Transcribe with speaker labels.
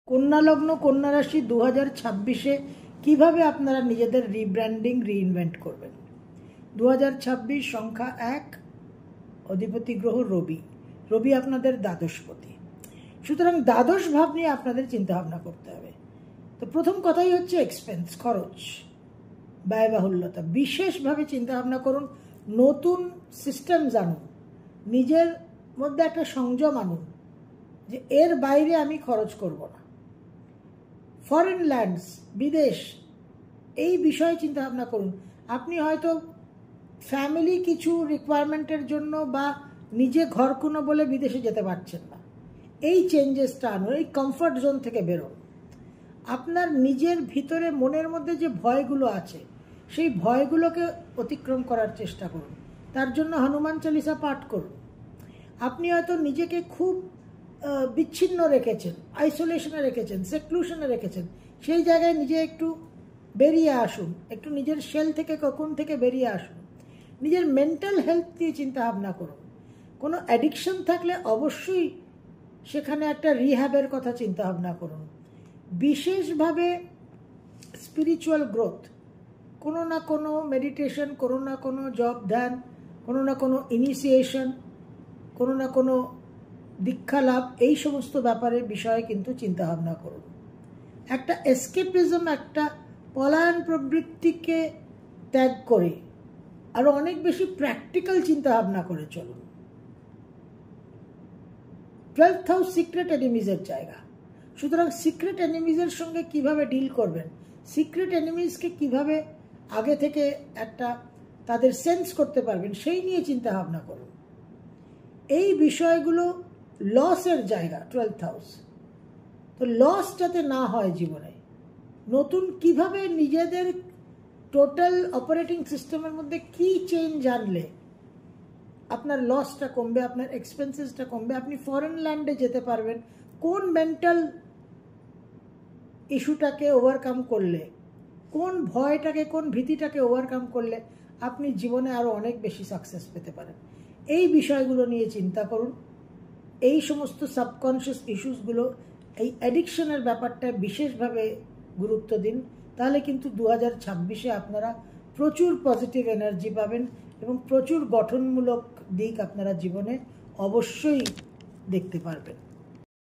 Speaker 1: কন্যা লগ্ন কন্যা রাশি 2026-এ কিভাবে আপনারা নিজেদের রিব্র্যান্ডিং রিইনভেন্ট করবেন। 2026 সংখ্যা 1, অধিপতি গ্রহ রবি। রবি আপনাদের দ্বাদশপতি, সুতরাং দ্বাদশ ভাব নিয়ে আপনাদের চিন্তাভাবনা করতে হবে। তো প্রথম কথাই হচ্ছে এক্সপেন্স, খরচ, ব্যয়বাহুল্যতা। বিশেষভাবে চিন্তাভাবনা করুন, নতুন সিস্টেম জানুন, নিজের মধ্যে একটা সংযম আনুন যে এর বাইরে আমি খরচ করব না। ফরেন ল্যান্ডস, বিদেশ, এই বিষয়ে চিন্তাভাবনা করুন। আপনি হয়তো ফ্যামিলি কিছু রিকোয়ারমেন্টের জন্য বা নিজে ঘর কোনো বলে বিদেশে যেতে পারছেন না, এই চেঞ্জেসটা আনুন, এই কমফর্ট জোন থেকে বেরোন। আপনার নিজের ভিতরে মনের মধ্যে যে ভয়গুলো আছে সেই ভয়গুলোকে অতিক্রম করার চেষ্টা করুন। তার জন্য হনুমান চালিসা পাঠ করুন। আপনি হয়তো নিজেকে খুব বিচ্ছিন্ন রেখেছেন, আইসোলেশনে রেখেছেন, সেক্লুশনে রেখেছেন, সেই জায়গায় নিজে একটু বেরিয়ে আসুন, একটু নিজের শেল থেকে কখন থেকে বেরিয়ে আসুন। নিজের মেন্টাল হেলথ নিয়ে চিন্তাভাবনা করুন। কোনো অ্যাডিকশন থাকলে অবশ্যই সেখানে একটা রিহ্যাবের কথা চিন্তাভাবনা করুন। বিশেষভাবে স্পিরিচুয়াল গ্রোথ, কোনো না কোনো মেডিটেশন, কোনো না কোনো জপ ধ্যান, কোনো না কোনো ইনিশিয়েশন, কোনো না কোনো দীক্ষা লাভ, এই সমস্ত ব্যাপারে বিষয়ে কিন্তু চিন্তাভাবনা করুন। একটা এসকেপিজম, একটা পলায়ন প্রবৃত্তিকে ত্যাগ করে আরও অনেক বেশি প্র্যাকটিক্যাল চিন্তাভাবনা করে চলুন। 12th হাউস সিক্রেট এনিমিজের জায়গা, সুতরাং সিক্রেট এনিমিজের সঙ্গে কিভাবে ডিল করবেন, সিক্রেট এনিমিজকে কিভাবে আগে থেকে একটা তাদের সেন্স করতে পারবেন, সেই নিয়ে চিন্তাভাবনা করুন। এই বিষয়গুলো লসের জায়গা 12th হাউস। তো লস যাতে না হয় জীবনে, নতুন কিভাবে নিজেদের টোটাল অপারেটিং সিস্টেমের মধ্যে কি চেঞ্জ আনলে আপনার লসটা কমবে, আপনার এক্সপেন্সেসটা কমবে, আপনি ফরেন ল্যান্ডে যেতে পারবেন, কোন মেন্টাল ইস্যুটাকে ওভারকাম করলে, কোন ভয়টাকে, কোন ভীতিটাকে ওভারকাম করলে আপনি জীবনে আরও অনেক বেশি সাকসেস পেতে পারেন, এই বিষয়গুলো নিয়ে চিন্তা করুন। এই সমস্ত সাবকনশিয়াস ইস্যুসগুলো, এই অ্যাডিকশনের ব্যাপারটা বিশেষভাবে গুরুত্ব দিন। তাহলে কিন্তু 2026-এ আপনারা প্রচুর পজিটিভ এনার্জি পাবেন এবং প্রচুর গঠনমূলক দিক আপনারা জীবনে অবশ্যই দেখতে পারবেন।